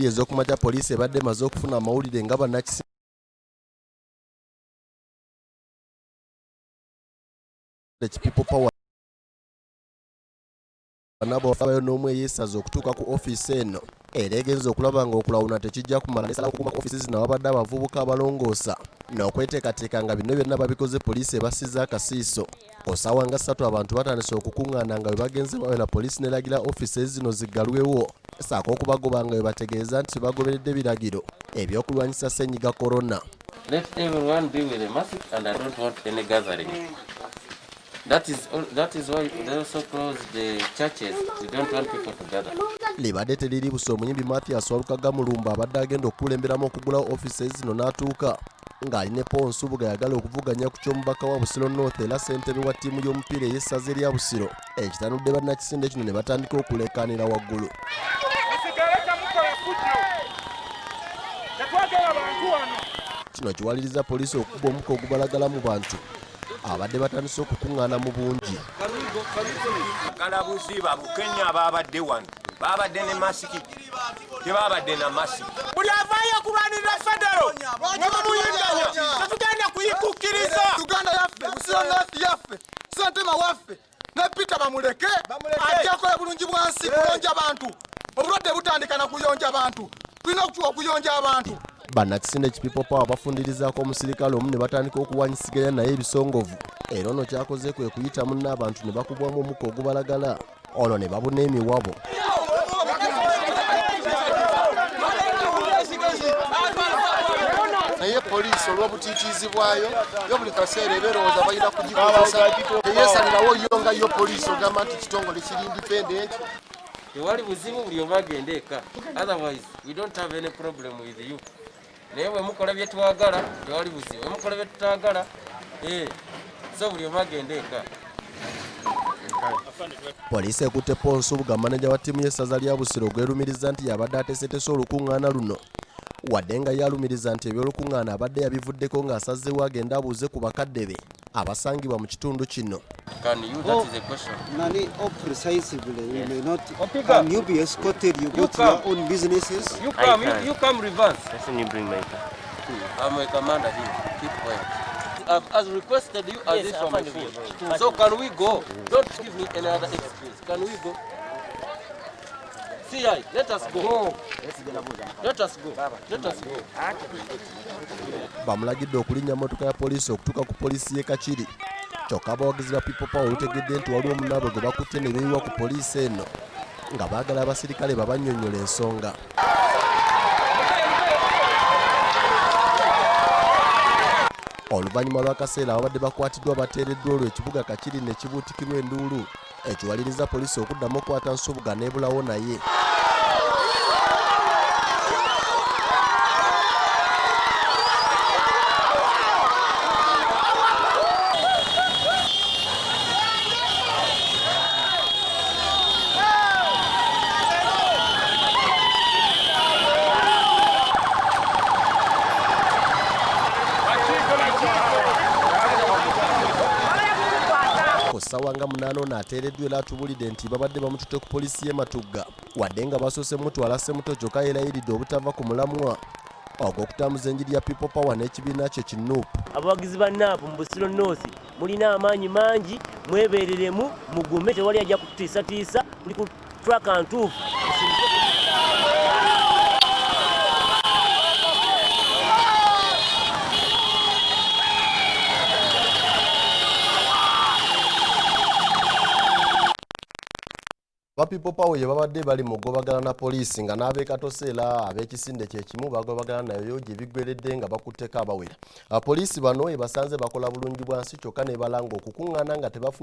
2 ez'okumakya poliisi ebadde emaze okufuna amawulire nga bannakisi People Power nabo bafayo n'omu eyeesaze okutuuka ku ofiisi eno era egenza okulaba ng'okulawuna tekijja kumala nesala kukuuma ofiisi zino abadde abavubuka abalongoosa n'okweteekateeka nga bino byonna babikoze poliisi ebasiza akasiiso osaawa nga 3 abantu batandise okukuŋŋaana nga bwe bagenze bawera poliisi n'eragira ofiisi zino ziggalwewo saako okubagoba nga bwe bategeeza nti bagoberedde biragiro ebyokulwanyisa ssenyiga korona. Let everyone be with a mask and I don't want any gathering. That is why they also close the churches. We don't want people to gather. Libadde teriri buso omuyimbi Mathias Walukaga Mulumba abadde agenda okukulemberamu okuggulawo ofiisi zino n'atuuka ng'alina Paul Nsubuga yagala okuvuganya ku ky'omubaka wa Busiro North era ssentebe wa ttiimu y'omupiira ey'essaza erya Busiro ekitanudde bannakisinde kino ne batandika okuleekaanira waggulu. Kino kiwaliriza poliisi okuba omuka ogubalagala mu bantu abadde batandise okukuŋŋaana mu bungi. Kalabuzi babukenya babadde wano babadde ne masiki tebabadde na masiki buli avaayo okulwanirira federo nemumuyinganya tetugenda kuyikukkiriza Uganda yaffe Busiro North yaffe ssentema waffe ne Peter bamuleke ajja kola bulungi bwansi kuyonja abantu obulwadde butandika na kuyonja abantu tulina okutuwa okuyonja abantu. Bannakisinde People Power bafundirizaako omusirikale omu ne batandika okuwanyisiganya naye ebisongovu era ono kyakoze kwe kuyita munne abantu ne bakubwamu omukka ogubalagala ono ne babuna emiwabo. Naye poliisi olw'obutiitiizi bwayo yo buli kaseera ebeerowooza balina kugikozesa teyeesalirawo yo nga yo poliisi ogamba nti kitongole kiri independent. Tewali buzibu buli omu agende eka. Otherwise we don't have any problem with you. Naye bwe mukola bye twagala tewali buzibu. Bwe mukola bye tutaagala so buli omu agende eka. Poliisi ekutte Paul Nsubuga maneja wa ttiimu y'essaza lya Busiro gwerumiriza nti yabadde ateeseteese olukuŋŋaana luno wadde nga yalumiriza nti ebyolukuŋŋaana abadde yabivuddeko ng'asazeewo agenda abuuze ku bakadde be abasangibwa mu kitundu kino. Can you, that is a question. Nani, precisely, you may not. Can you be escorted? You go to your own businesses. You come reverse. Listen, you bring my car. I'm a commander here. Keep quiet. I've as requested you as if I'm a fool. So can we go? Don't give me any other excuse. Can we go? See, let us go. Let us go. Let us go. Bamulagidde okulinnya mmotoka ya poliisi okutuuka ku poliisi y'e Kakiri. Kyokka abawagizi ba People Power olutegedde nti waliwo munnaabwe gwe bakutte ne beeyiwa ku poliisi eno nga baagala abasirikale babannyonnyola ensonga. Oluvannyuma lw'akaseera ababadde bakwatiddwa bateereddwa olwo ekibuga Kakiri ne kibuutikirwa enduulu ekiwaliriza poliisi okuddamu okukwata Nsubuga n'ebulawo naye. Ssaawa nga 8 ono ateereddwa era atubulidde nti babadde bamututte ku poliisi y'e Matugga wadde nga basoose mutwala Ssemuto kyokka yeerayiridde obutava ku mulamwa ogw'okutambuza enjiri ya People Power n'ekibiina kye ki N.U.P. Abawagizi ba N.U.P mu Busiro North mulina amaanyi mangi mwebeereremu mugume tewali ajja kutiisatiisa tuli ku track ntuufu. Ba People Power ye babadde bali mu gobagana na poliisi nga n'ab'e Katoseera ab'ekisinde kye kimu bagobagana nayo gye biggweredde nga bakutteko abawera. Apoliisi bano ebasanze bakola bulungi bwansi kyokka ne balanga okukuŋŋaana nga tebafunye